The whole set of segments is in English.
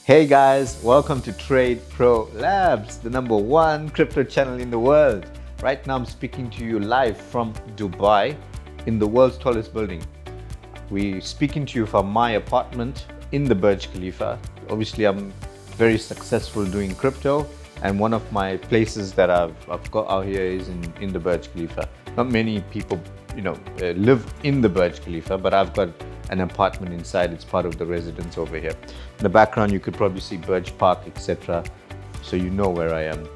Hey guys, welcome to Trade Pro Labs, the #1 crypto channel in the world. Right now I'm speaking to you live from Dubai in the world's tallest building. We're speaking to you from my apartment in the Burj Khalifa. Obviously I'm very successful doing crypto, and one of my places that I've got out here is in the Burj Khalifa. Not many people live in the Burj Khalifa, but I've got an apartment inside. It's part of the residence over here. In the background you could probably see Burj Park, etc., so you know where I am.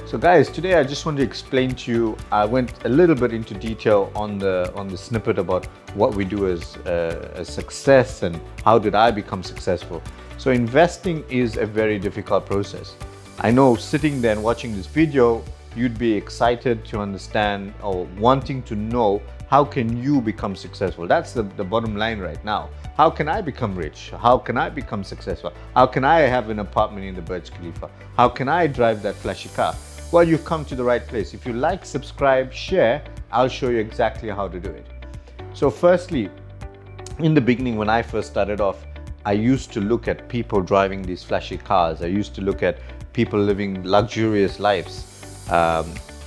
So guys, today I just want to explain to you, I went a little bit into detail on the snippet about what we do as a success and how did I become successful. So investing is a very difficult process. I know sitting there and watching this video, you'd be excited to understand or wanting to know, how can you become successful? That's the bottom line right now. How can I become rich? How can I become successful? How can I have an apartment in the Burj Khalifa? How can I drive that flashy car? Well, you've come to the right place. If you like, subscribe, share, I'll show you exactly how to do it. So firstly, in the beginning, when I first started off, I used to look at people driving these flashy cars. I used to look at people living luxurious lives,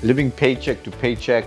living paycheck to paycheck,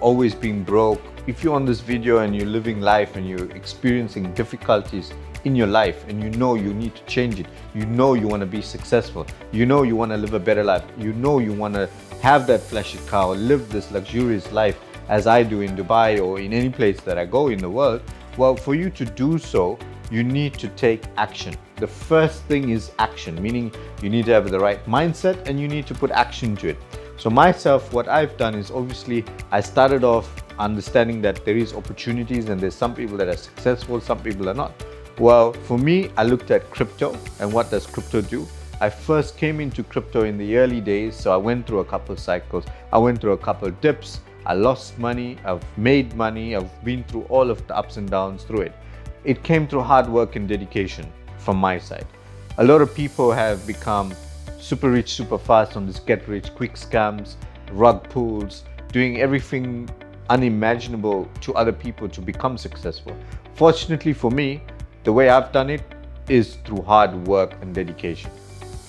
always being broke. If you're on this video and you're living life and you're experiencing difficulties in your life and you know you need to change it, you know you want to be successful, you know you want to live a better life, you know you want to have that flashy car or live this luxurious life as I do in Dubai or in any place that I go in the world, well, for you to do so, you need to take action. The first thing is action, meaning you need to have the right mindset and you need to put action to it. So myself, what I've done is, obviously I started off understanding that there is opportunities and there's some people that are successful, some people are not. Well, for me, I looked at crypto and what does crypto do? I first came into crypto in the early days, so I went through a couple of cycles, I went through a couple of dips, I lost money, I've made money, I've been through all of the ups and downs through it. It came through hard work and dedication from my side. A lot of people have become super rich, super fast on this get rich quick scams, rug pulls, doing everything unimaginable to other people to become successful. Fortunately for me, the way I've done it is through hard work and dedication.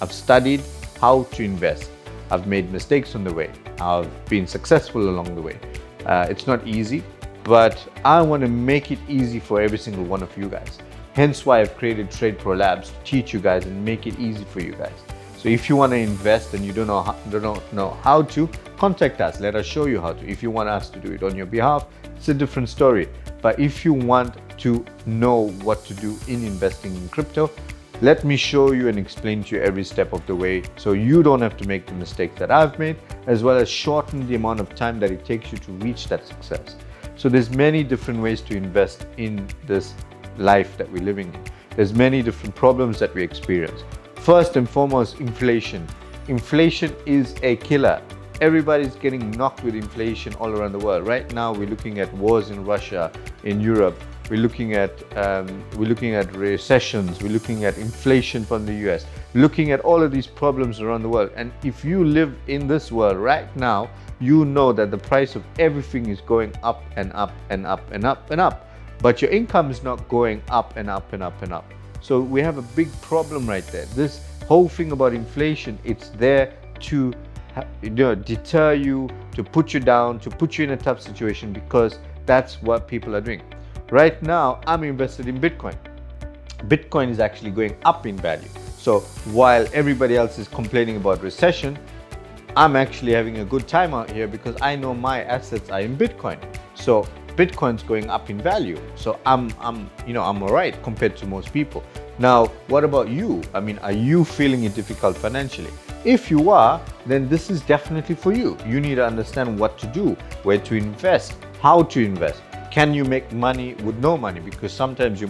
I've studied how to invest. I've made mistakes on the way. I've been successful along the way. It's not easy, but I want to make it easy for every single one of you guys. Hence why I've created Trade Pro Labs to teach you guys and make it easy for you guys. So if you want to invest and you don't know how to, contact us. Let us show you how to. If you want us to do it on your behalf, it's a different story. But if you want to know what to do in investing in crypto, let me show you and explain to you every step of the way, so you don't have to make the mistakes that I've made, as well as shorten the amount of time that it takes you to reach that success. So there's many different ways to invest in this life that we're living in. There's many different problems that we experience. First and foremost, inflation. Inflation is a killer. Everybody's getting knocked with inflation all around the world. Right now, we're looking at wars in Russia, in Europe. We're looking at recessions. We're looking at inflation from the US. Looking at all of these problems around the world. And if you live in this world right now, you know that the price of everything is going up and up and up and up and up. But your income is not going up and up and up and up. So we have a big problem right there. This whole thing about inflation, it's there to deter you, to put you down, to put you in a tough situation, because that's what people are doing. Right now, I'm invested in Bitcoin. Bitcoin is actually going up in value. So while everybody else is complaining about recession, I'm actually having a good time out here because I know my assets are in Bitcoin. So Bitcoin's going up in value. So I'm all right compared to most people. Now, what about you? I mean, are you feeling it difficult financially? If you are, then this is definitely for you. You need to understand what to do, where to invest, how to invest. Can you make money with no money? Because sometimes you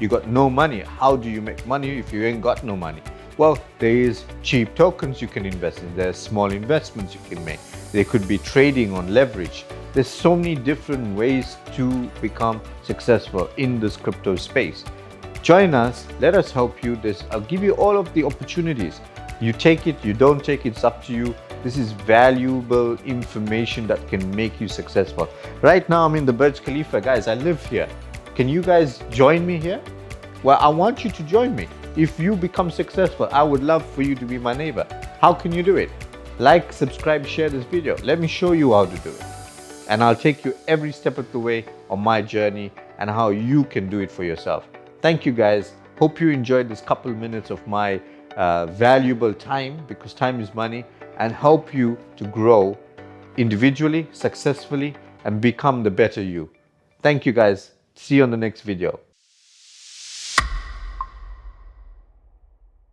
got no money. How do you make money if you ain't got no money? Well, there is cheap tokens you can invest in. There's small investments you can make. There could be trading on leverage. There's so many different ways to become successful in this crypto space. Join us, let us help you. I'll give you all of the opportunities. You take it, you don't take it, it's up to you. This is valuable information that can make you successful. Right now I'm in the Burj Khalifa, guys. I live here. Can you guys join me here? Well, I want you to join me. If you become successful, I would love for you to be my neighbor. How can you do it? Like, subscribe, share this video. Let me show you how to do it. And I'll take you every step of the way on my journey and how you can do it for yourself. Thank you guys. Hope you enjoyed this couple minutes of my valuable time, because time is money, and help you to grow individually, successfully, and become the better you. Thank you guys. See you on the next video.